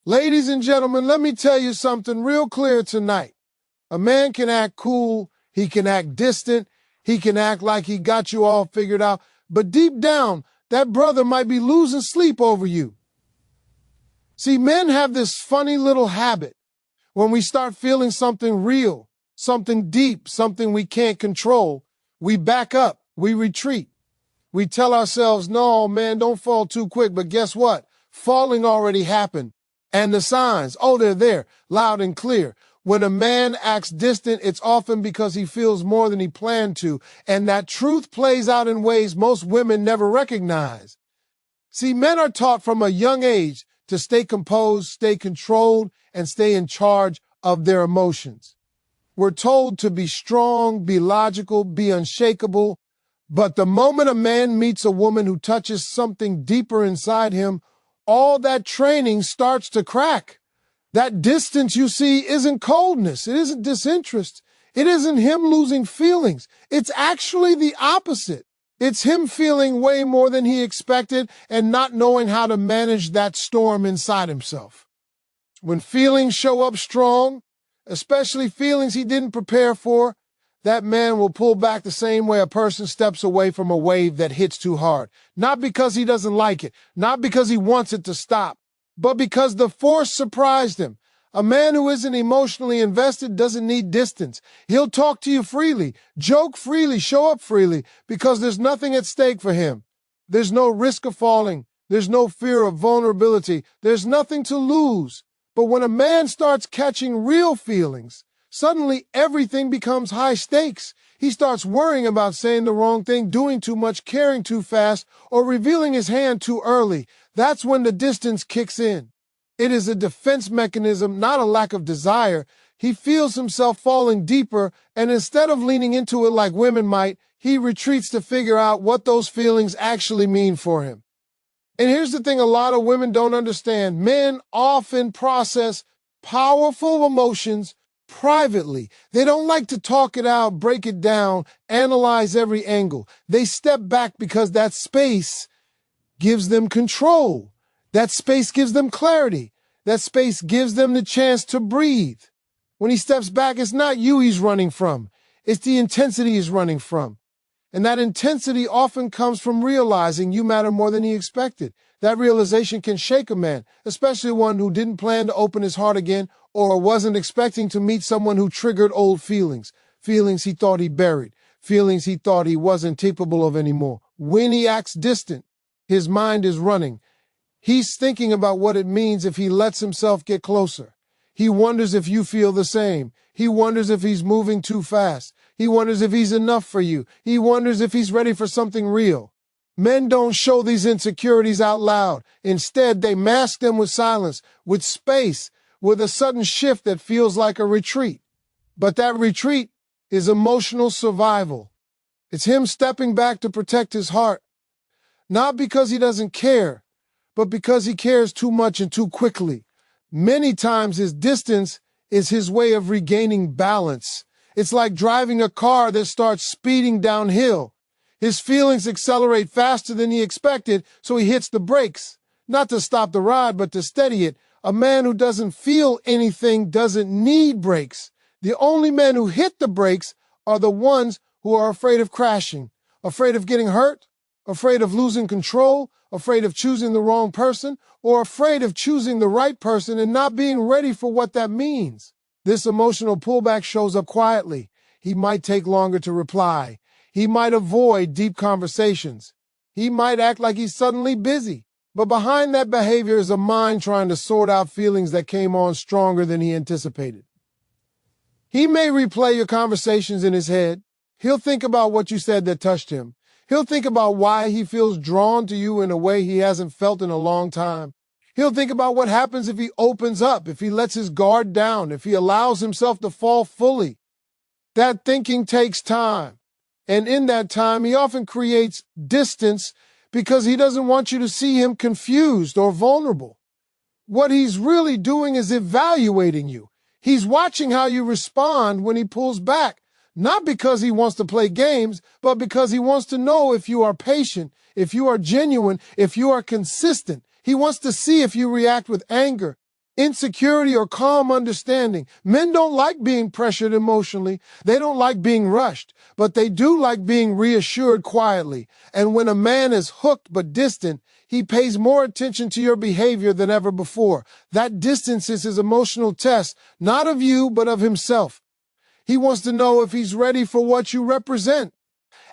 Ladies and gentlemen, let me tell you something real clear tonight. A man can act cool, he can act distant, he can act like he got you all figured out, but deep down, that brother might be losing sleep over you. See, men have this funny little habit. When we start feeling something real, something deep, something we can't control, we back up, we retreat. We tell ourselves, no, man, don't fall too quick, but guess what? Falling already happened. And the signs, oh, they're there, loud and clear. When a man acts distant, it's often because he feels more than he planned to, and that truth plays out in ways most women never recognize. See, men are taught from a young age to stay composed, stay controlled, and stay in charge of their emotions. We're told to be strong, be logical, be unshakable, but the moment a man meets a woman who touches something deeper inside him, all that training starts to crack. That distance you see isn't coldness. It isn't disinterest. It isn't him losing feelings. It's actually the opposite. It's him feeling way more than he expected and not knowing how to manage that storm inside himself. When feelings show up strong, especially feelings he didn't prepare for, that man will pull back the same way a person steps away from a wave that hits too hard. Not because he doesn't like it, not because he wants it to stop, but because the force surprised him. A man who isn't emotionally invested doesn't need distance. He'll talk to you freely, joke freely, show up freely, because there's nothing at stake for him. There's no risk of falling. There's no fear of vulnerability. There's nothing to lose. But when a man starts catching real feelings, suddenly everything becomes high stakes. He starts worrying about saying the wrong thing, doing too much, caring too fast, or revealing his hand too early. That's when the distance kicks in. It is a defense mechanism, not a lack of desire. He feels himself falling deeper, and instead of leaning into it like women might, he retreats to figure out what those feelings actually mean for him. And here's the thing a lot of women don't understand. Men often process powerful emotions privately. They don't like to talk it out, break it down, analyze every angle. They step back because that space gives them control. That space gives them clarity. That space gives them the chance to breathe. When he steps back, it's not you he's running from. It's the intensity he's running from. And that intensity often comes from realizing you matter more than he expected. That realization can shake a man, especially one who didn't plan to open his heart again or wasn't expecting to meet someone who triggered old feelings, feelings he thought he buried, feelings he thought he wasn't capable of anymore. When he acts distant, his mind is running. He's thinking about what it means if he lets himself get closer. He wonders if you feel the same. He wonders if he's moving too fast. He wonders if he's enough for you. He wonders if he's ready for something real. Men don't show these insecurities out loud. Instead, they mask them with silence, with space, with a sudden shift that feels like a retreat. But that retreat is emotional survival. It's him stepping back to protect his heart. Not because he doesn't care, but because he cares too much and too quickly. Many times his distance is his way of regaining balance. It's like driving a car that starts speeding downhill. His feelings accelerate faster than he expected, so he hits the brakes. Not to stop the ride, but to steady it. A man who doesn't feel anything doesn't need brakes. The only men who hit the brakes are the ones who are afraid of crashing, afraid of getting hurt, afraid of losing control, afraid of choosing the wrong person, or afraid of choosing the right person and not being ready for what that means. This emotional pullback shows up quietly. He might take longer to reply. He might avoid deep conversations. He might act like he's suddenly busy. But behind that behavior is a mind trying to sort out feelings that came on stronger than he anticipated. He may replay your conversations in his head. He'll think about what you said that touched him. He'll think about why he feels drawn to you in a way he hasn't felt in a long time. He'll think about what happens if he opens up, if he lets his guard down, if he allows himself to fall fully. That thinking takes time. And in that time, he often creates distance because he doesn't want you to see him confused or vulnerable. What he's really doing is evaluating you. He's watching how you respond when he pulls back. Not because he wants to play games, but because he wants to know if you are patient, if you are genuine, if you are consistent. He wants to see if you react with anger, insecurity, or calm understanding. Men don't like being pressured emotionally. They don't like being rushed, but they do like being reassured quietly. And when a man is hooked but distant, he pays more attention to your behavior than ever before. That distance is his emotional test, not of you, but of himself. He wants to know if he's ready for what you represent.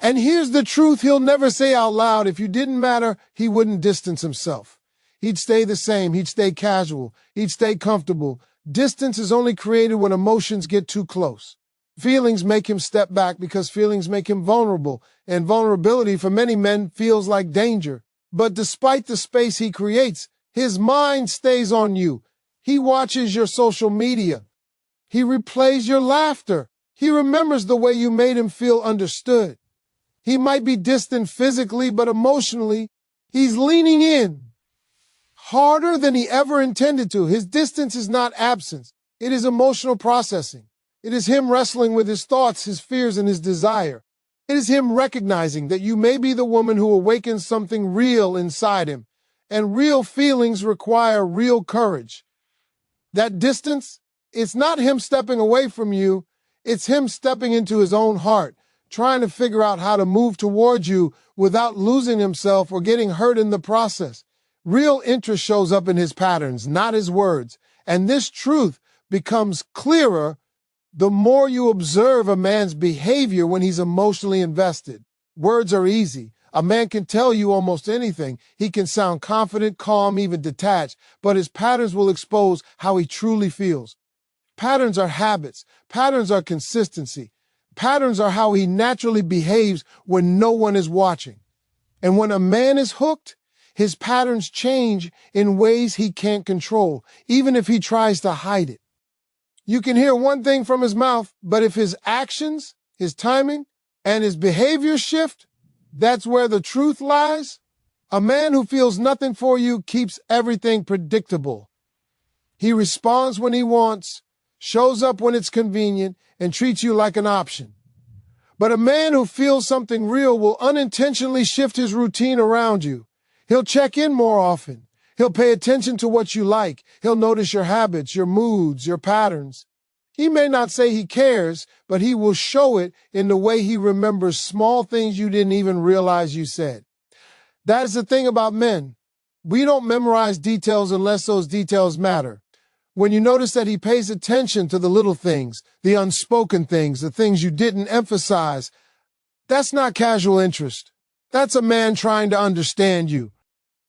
And here's the truth he'll never say out loud. If you didn't matter, he wouldn't distance himself. He'd stay the same. He'd stay casual. He'd stay comfortable. Distance is only created when emotions get too close. Feelings make him step back because feelings make him vulnerable. And vulnerability for many men feels like danger. But despite the space he creates, his mind stays on you. He watches your social media. He replays your laughter. He remembers the way you made him feel understood. He might be distant physically, but emotionally, he's leaning in harder than he ever intended to. His distance is not absence. It is emotional processing. It is him wrestling with his thoughts, his fears, and his desire. It is him recognizing that you may be the woman who awakens something real inside him, and real feelings require real courage. That distance, it's not him stepping away from you. It's him stepping into his own heart, trying to figure out how to move towards you without losing himself or getting hurt in the process. Real interest shows up in his patterns, not his words. And this truth becomes clearer the more you observe a man's behavior when he's emotionally invested. Words are easy. A man can tell you almost anything. He can sound confident, calm, even detached, but his patterns will expose how he truly feels. Patterns are habits. Patterns are consistency. Patterns are how he naturally behaves when no one is watching. And when a man is hooked, his patterns change in ways he can't control, even if he tries to hide it. You can hear one thing from his mouth, but if his actions, his timing, and his behavior shift, that's where the truth lies. A man who feels nothing for you keeps everything predictable. He responds when he wants, shows up when it's convenient, and treats you like an option. But a man who feels something real will unintentionally shift his routine around you. He'll check in more often. He'll pay attention to what you like. He'll notice your habits, your moods, your patterns. He may not say he cares, but he will show it in the way he remembers small things you didn't even realize you said. That is the thing about men. We don't memorize details unless those details matter. When you notice that he pays attention to the little things, the unspoken things, the things you didn't emphasize, that's not casual interest. That's a man trying to understand you.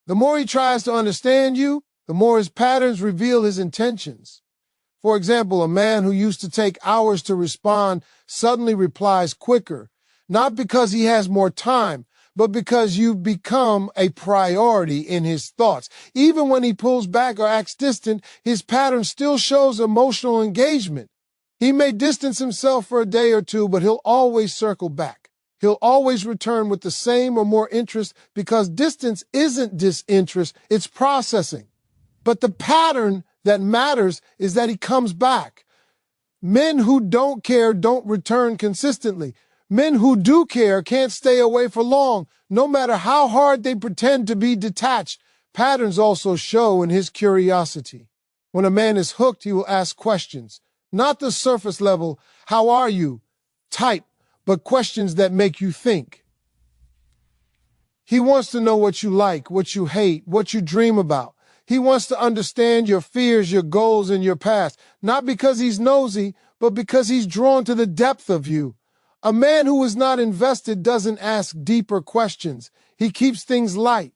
The more he tries to understand you, the more his patterns reveal his intentions. For example, a man who used to take hours to respond suddenly replies quicker, not because he has more time, but because you've become a priority in his thoughts. Even when he pulls back or acts distant, his pattern still shows emotional engagement. He may distance himself for a day or two, but he'll always circle back. He'll always return with the same or more interest because distance isn't disinterest, it's processing. But the pattern that matters is that he comes back. Men who don't care don't return consistently. Men who do care can't stay away for long, no matter how hard they pretend to be detached. Patterns also show in his curiosity. When a man is hooked, he will ask questions, not the surface level, how are you, type, but questions that make you think. He wants to know what you like, what you hate, what you dream about. He wants to understand your fears, your goals, and your past, not because he's nosy, but because he's drawn to the depth of you. A man who is not invested doesn't ask deeper questions. He keeps things light.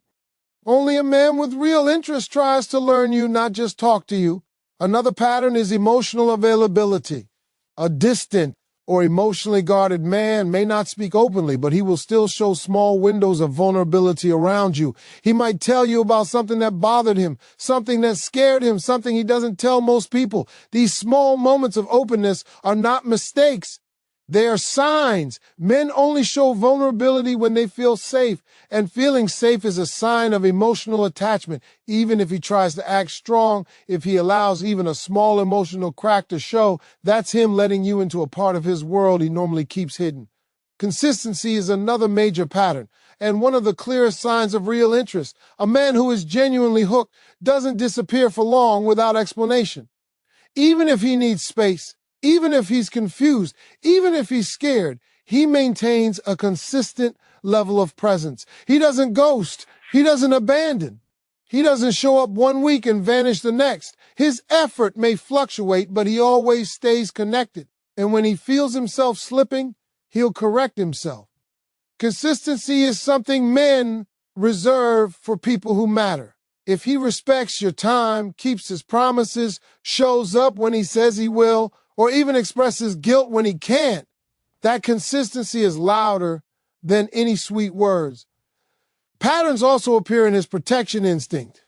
Only a man with real interest tries to learn you, not just talk to you. Another pattern is emotional availability. A distant or emotionally guarded man may not speak openly, but he will still show small windows of vulnerability around you. He might tell you about something that bothered him, something that scared him, something he doesn't tell most people. These small moments of openness are not mistakes. They are signs. Men only show vulnerability when they feel safe, and feeling safe is a sign of emotional attachment. Even if he tries to act strong, if he allows even a small emotional crack to show, that's him letting you into a part of his world he normally keeps hidden. Consistency is another major pattern, and one of the clearest signs of real interest. A man who is genuinely hooked doesn't disappear for long without explanation. Even if he needs space, even if he's confused, even if he's scared, he maintains a consistent level of presence. He doesn't ghost. He doesn't abandon. He doesn't show up one week and vanish the next. His effort may fluctuate, but he always stays connected. And when he feels himself slipping, he'll correct himself. Consistency is something men reserve for people who matter. If he respects your time, keeps his promises, shows up when he says he will, or even expresses guilt when he can't, that consistency is louder than any sweet words. Patterns also appear in his protection instinct.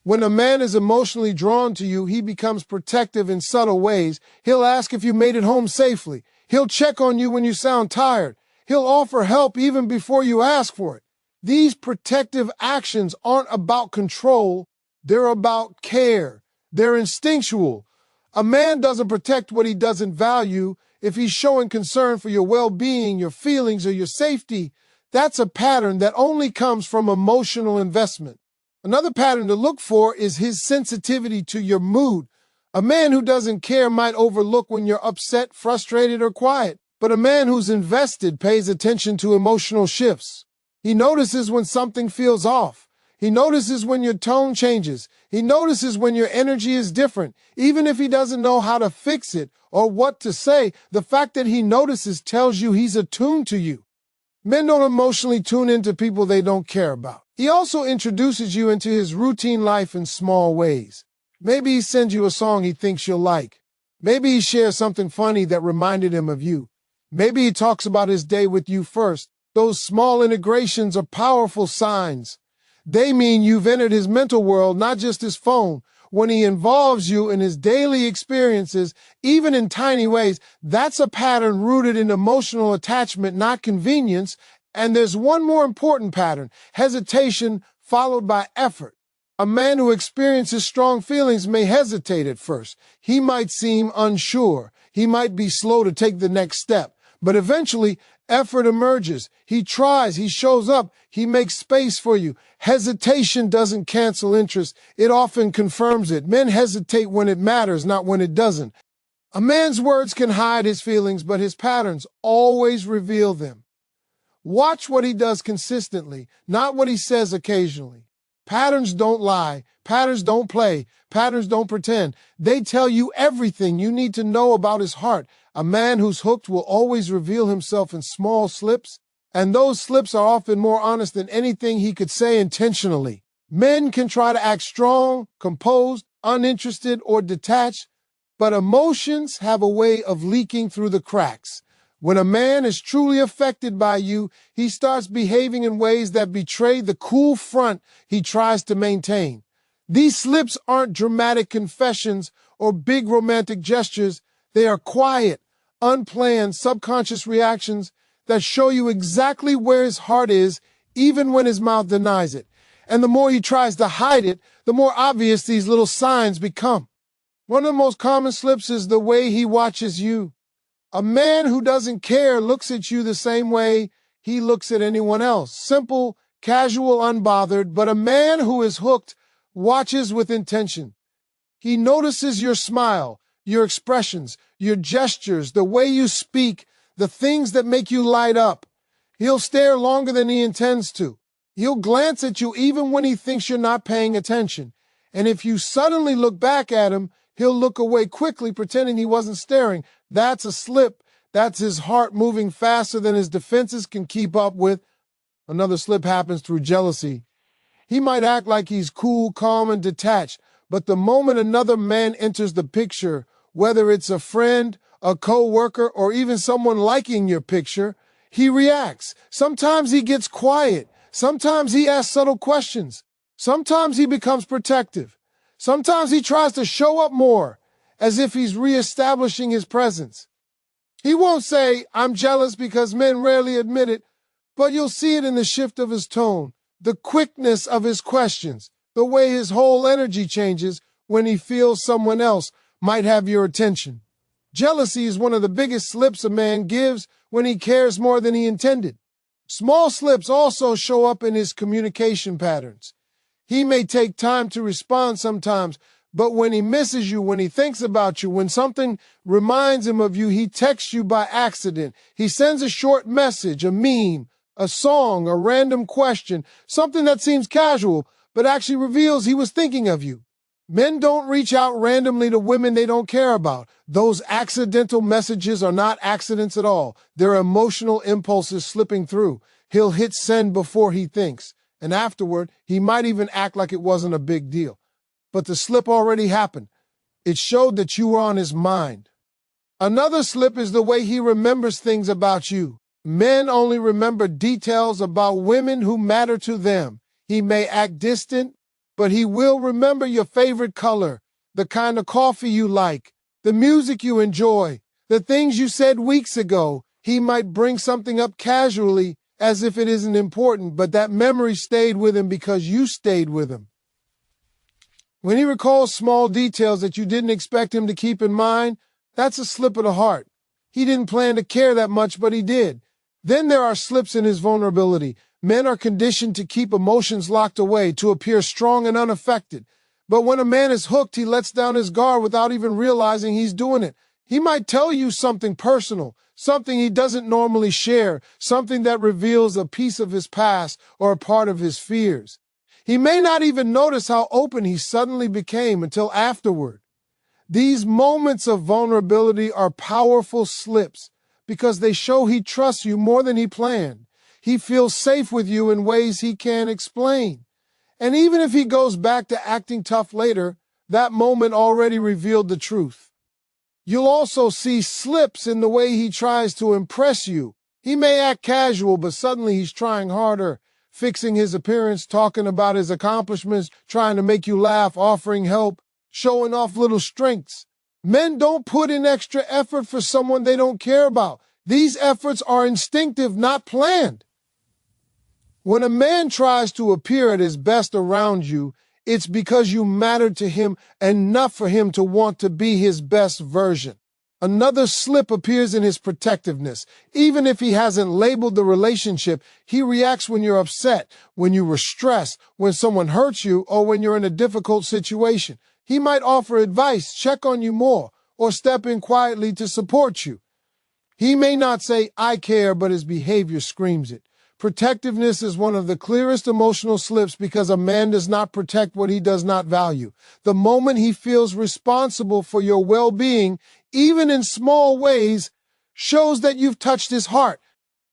When a man is emotionally drawn to you, he becomes protective in subtle ways. He'll ask if you made it home safely. He'll check on you when you sound tired. He'll offer help even before you ask for it. These protective actions aren't about control. They're about care. They're instinctual. A man doesn't protect what he doesn't value. If he's showing concern for your well-being, your feelings, or your safety, that's a pattern that only comes from emotional investment. Another pattern to look for is his sensitivity to your mood. A man who doesn't care might overlook when you're upset, frustrated, or quiet, but a man who's invested pays attention to emotional shifts. He notices when something feels off. He notices when your tone changes. He notices when your energy is different. Even if he doesn't know how to fix it or what to say, the fact that he notices tells you he's attuned to you. Men don't emotionally tune into people they don't care about. He also introduces you into his routine life in small ways. Maybe he sends you a song he thinks you'll like. Maybe he shares something funny that reminded him of you. Maybe he talks about his day with you first. Those small integrations are powerful signs. They mean you've entered his mental world, not just his phone. When he involves you in his daily experiences, even in tiny ways, that's a pattern rooted in emotional attachment, not convenience. And there's one more important pattern: hesitation followed by effort. A man who experiences strong feelings may hesitate at first. He might seem unsure. He might be slow to take the next step. But eventually, effort emerges. He tries. He shows up. He makes space for you. Hesitation doesn't cancel interest. It often confirms it. Men hesitate when it matters, not when it doesn't. A man's words can hide his feelings, but his patterns always reveal them. Watch what he does consistently, not what he says occasionally. Patterns don't lie. Patterns don't play. Patterns don't pretend. They tell you everything you need to know about his heart. A man who's hooked will always reveal himself in small slips, and those slips are often more honest than anything he could say intentionally. Men can try to act strong, composed, uninterested, or detached, but emotions have a way of leaking through the cracks. When a man is truly affected by you, he starts behaving in ways that betray the cool front he tries to maintain. These slips aren't dramatic confessions or big romantic gestures. They are quiet, unplanned, subconscious reactions that show you exactly where his heart is, even when his mouth denies it. And the more he tries to hide it, the more obvious these little signs become. One of the most common slips is the way he watches you. A man who doesn't care looks at you the same way he looks at anyone else. Simple, casual, unbothered. But a man who is hooked watches with intention. He notices your smile, your expressions, your gestures, the way you speak, the things that make you light up. He'll stare longer than he intends to. He'll glance at you even when he thinks you're not paying attention. And if you suddenly look back at him, he'll look away quickly, pretending he wasn't staring. That's a slip. That's his heart moving faster than his defenses can keep up with. Another slip happens through jealousy. He might act like he's cool, calm, and detached, but the moment another man enters the picture, whether it's a friend, a co-worker, or even someone liking your picture, he reacts. Sometimes he gets quiet. Sometimes he asks subtle questions. Sometimes he becomes protective. Sometimes he tries to show up more, as if he's reestablishing his presence. He won't say, "I'm jealous," because men rarely admit it, but you'll see it in the shift of his tone, the quickness of his questions, the way his whole energy changes when he feels someone else might have your attention. Jealousy is one of the biggest slips a man gives when he cares more than he intended. Small slips also show up in his communication patterns. He may take time to respond sometimes, but when he misses you, when he thinks about you, when something reminds him of you, he texts you by accident. He sends a short message, a meme, a song, a random question, something that seems casual, but actually reveals he was thinking of you. Men don't reach out randomly to women they don't care about. Those accidental messages are not accidents at all. They're emotional impulses slipping through. He'll hit send before he thinks, and afterward, he might even act like it wasn't a big deal. But the slip already happened. It showed that you were on his mind. Another slip is the way he remembers things about you. Men only remember details about women who matter to them. He may act distant, but he will remember your favorite color, the kind of coffee you like, the music you enjoy, the things you said weeks ago. He might bring something up casually as if it isn't important, but that memory stayed with him because you stayed with him. When he recalls small details that you didn't expect him to keep in mind, that's a slip of the heart. He didn't plan to care that much, but he did. Then there are slips in his vulnerability. Men are conditioned to keep emotions locked away, to appear strong and unaffected. But when a man is hooked, he lets down his guard without even realizing he's doing it. He might tell you something personal, something he doesn't normally share, something that reveals a piece of his past or a part of his fears. He may not even notice how open he suddenly became until afterward. These moments of vulnerability are powerful slips because they show he trusts you more than he planned. He feels safe with you in ways he can't explain. And even if he goes back to acting tough later, that moment already revealed the truth. You'll also see slips in the way he tries to impress you. He may act casual, but suddenly he's trying harder, fixing his appearance, talking about his accomplishments, trying to make you laugh, offering help, showing off little strengths. Men don't put in extra effort for someone they don't care about. These efforts are instinctive, not planned. When a man tries to appear at his best around you, it's because you matter to him enough for him to want to be his best version. Another slip appears in his protectiveness. Even if he hasn't labeled the relationship, he reacts when you're upset, when you were stressed, when someone hurts you, or when you're in a difficult situation. He might offer advice, check on you more, or step in quietly to support you. He may not say, "I care," but his behavior screams it. Protectiveness is one of the clearest emotional slips because a man does not protect what he does not value. The moment he feels responsible for your well-being, even in small ways, shows that you've touched his heart.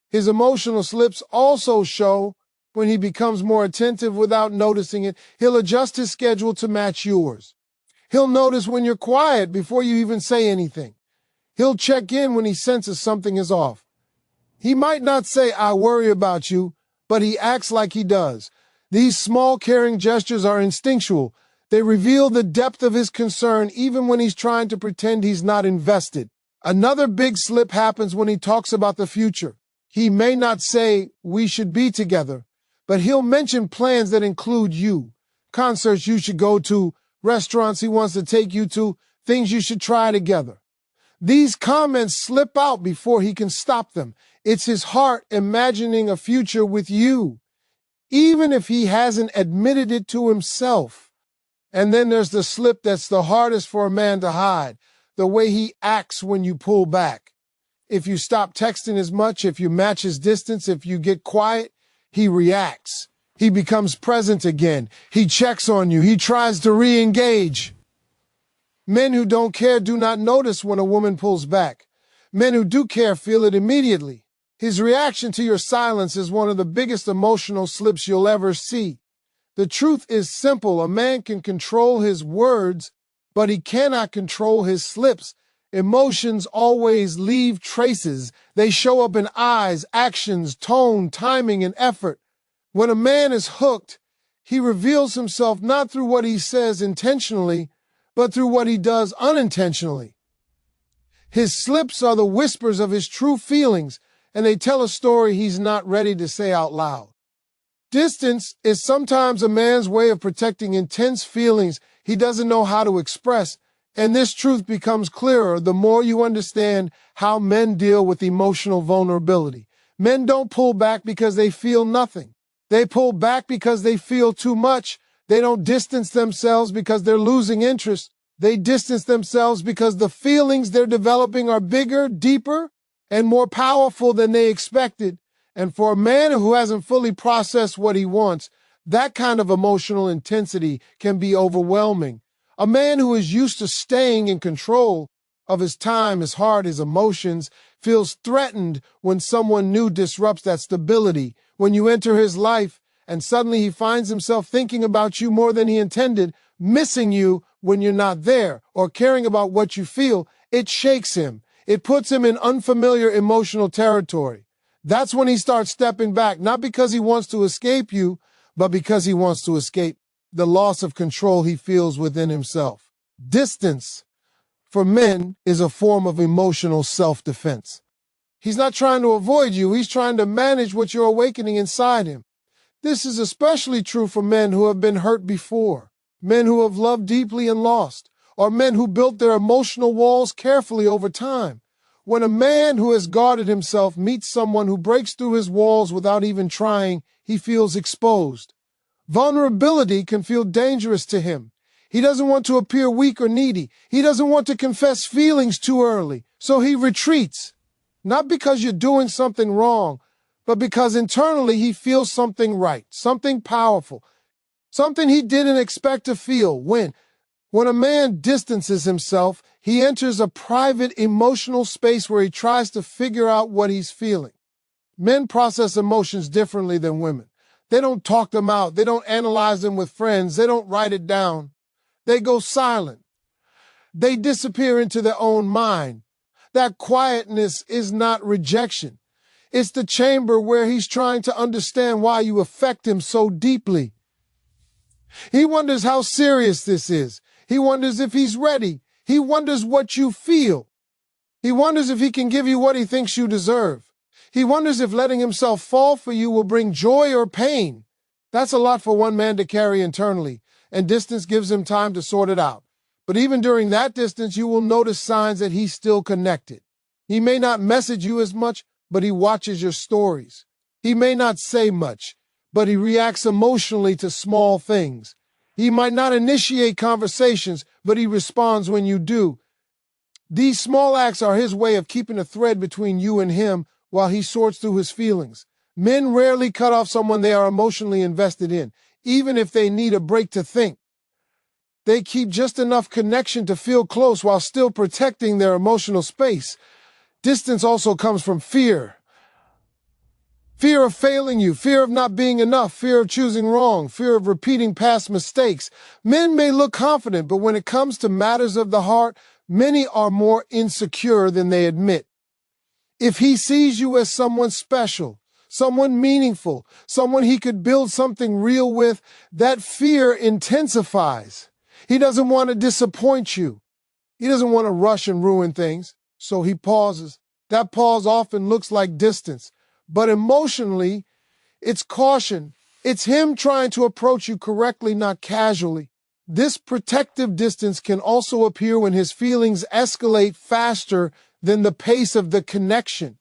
His emotional slips also show when he becomes more attentive without noticing it. He'll adjust his schedule to match yours. He'll notice when you're quiet before you even say anything. He'll check in when he senses something is off. He might not say, "I worry about you," but he acts like he does. These small caring gestures are instinctual. They reveal the depth of his concern even when he's trying to pretend he's not invested. Another big slip happens when he talks about the future. He may not say, "We should be together," but he'll mention plans that include you. Concerts you should go to, restaurants he wants to take you to, things you should try together. These comments slip out before he can stop them. It's his heart imagining a future with you, even if he hasn't admitted it to himself. And then there's the slip that's the hardest for a man to hide, the way he acts when you pull back. If you stop texting as much, if you match his distance, if you get quiet, he reacts. He becomes present again. He checks on you. He tries to re-engage. Men who don't care do not notice when a woman pulls back. Men who do care feel it immediately. His reaction to your silence is one of the biggest emotional slips you'll ever see. The truth is simple. A man can control his words, but he cannot control his slips. Emotions always leave traces. They show up in eyes, actions, tone, timing, and effort. When a man is hooked, he reveals himself not through what he says intentionally, but through what he does unintentionally. His slips are the whispers of his true feelings, and they tell a story he's not ready to say out loud. Distance is sometimes a man's way of protecting intense feelings he doesn't know how to express. And this truth becomes clearer the more you understand how men deal with emotional vulnerability. Men don't pull back because they feel nothing. They pull back because they feel too much. They don't distance themselves because they're losing interest. They distance themselves because the feelings they're developing are bigger, deeper, and more powerful than they expected. And for a man who hasn't fully processed what he wants, that kind of emotional intensity can be overwhelming. A man who is used to staying in control of his time, his heart, his emotions, feels threatened when someone new disrupts that stability. When you enter his life and suddenly he finds himself thinking about you more than he intended, missing you when you're not there, or caring about what you feel, it shakes him. It puts him in unfamiliar emotional territory. That's when he starts stepping back, not because he wants to escape you, but because he wants to escape the loss of control he feels within himself. Distance, for men, is a form of emotional self-defense. He's not trying to avoid you, he's trying to manage what you're awakening inside him. This is especially true for men who have been hurt before, men who have loved deeply and lost, or men who built their emotional walls carefully over time. When a man who has guarded himself meets someone who breaks through his walls without even trying, he feels exposed. Vulnerability can feel dangerous to him. He doesn't want to appear weak or needy. He doesn't want to confess feelings too early, so he retreats. Not because you're doing something wrong, but because internally he feels something right, something powerful, something he didn't expect to feel. When a man distances himself, he enters a private emotional space where he tries to figure out what he's feeling. Men process emotions differently than women. They don't talk them out. They don't analyze them with friends. They don't write it down. They go silent. They disappear into their own mind. That quietness is not rejection. It's the chamber where he's trying to understand why you affect him so deeply. He wonders how serious this is. He wonders if he's ready. He wonders what you feel. He wonders if he can give you what he thinks you deserve. He wonders if letting himself fall for you will bring joy or pain. That's a lot for one man to carry internally, and distance gives him time to sort it out. But even during that distance, you will notice signs that he's still connected. He may not message you as much, but he watches your stories. He may not say much, but he reacts emotionally to small things. He might not initiate conversations, but he responds when you do. These small acts are his way of keeping a thread between you and him while he sorts through his feelings. Men rarely cut off someone they are emotionally invested in, even if they need a break to think. They keep just enough connection to feel close while still protecting their emotional space. Distance also comes from fear. Fear of failing you, fear of not being enough, fear of choosing wrong, fear of repeating past mistakes. Men may look confident, but when it comes to matters of the heart, many are more insecure than they admit. If he sees you as someone special, someone meaningful, someone he could build something real with, that fear intensifies. He doesn't want to disappoint you. He doesn't want to rush and ruin things, so he pauses. That pause often looks like distance, but emotionally, it's caution. It's him trying to approach you correctly, not casually. This protective distance can also appear when his feelings escalate faster than the pace of the connection.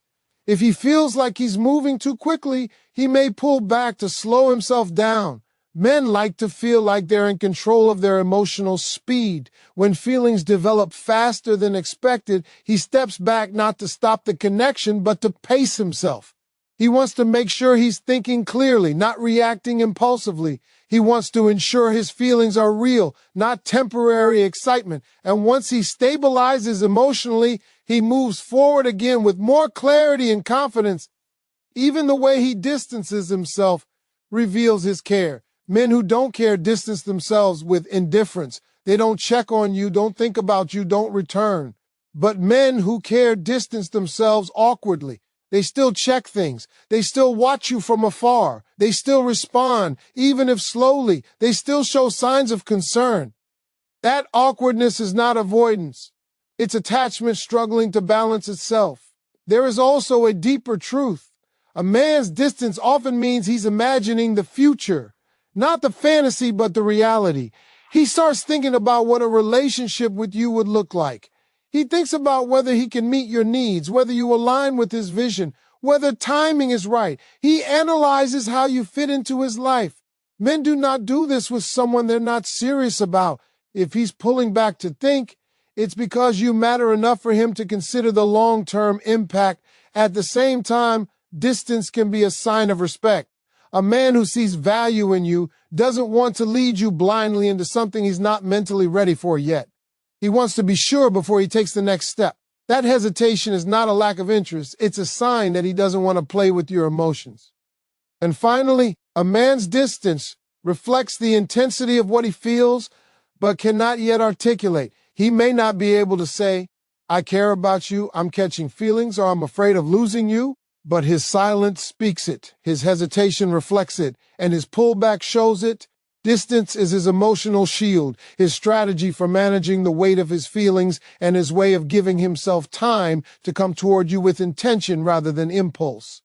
If he feels like he's moving too quickly, he may pull back to slow himself down. Men like to feel like they're in control of their emotional speed. When feelings develop faster than expected, he steps back not to stop the connection, but to pace himself. He wants to make sure he's thinking clearly, not reacting impulsively. He wants to ensure his feelings are real, not temporary excitement. And once he stabilizes emotionally, he moves forward again with more clarity and confidence. Even the way he distances himself reveals his care. Men who don't care distance themselves with indifference. They don't check on you, don't think about you, don't return. But men who care distance themselves awkwardly. They still check things. They still watch you from afar. They still respond, even if slowly. They still show signs of concern. That awkwardness is not avoidance. It's attachment struggling to balance itself. There is also a deeper truth. A man's distance often means he's imagining the future. Not the fantasy, but the reality. He starts thinking about what a relationship with you would look like. He thinks about whether he can meet your needs, whether you align with his vision, whether timing is right. He analyzes how you fit into his life. Men do not do this with someone they're not serious about. If he's pulling back to think, it's because you matter enough for him to consider the long-term impact. At the same time, distance can be a sign of respect. A man who sees value in you doesn't want to lead you blindly into something he's not mentally ready for yet. He wants to be sure before he takes the next step. That hesitation is not a lack of interest. It's a sign that he doesn't want to play with your emotions. And finally, a man's distance reflects the intensity of what he feels, but cannot yet articulate. He may not be able to say, I care about you, I'm catching feelings, or I'm afraid of losing you, but his silence speaks it, his hesitation reflects it, and his pullback shows it. Distance is his emotional shield, his strategy for managing the weight of his feelings, and his way of giving himself time to come toward you with intention rather than impulse.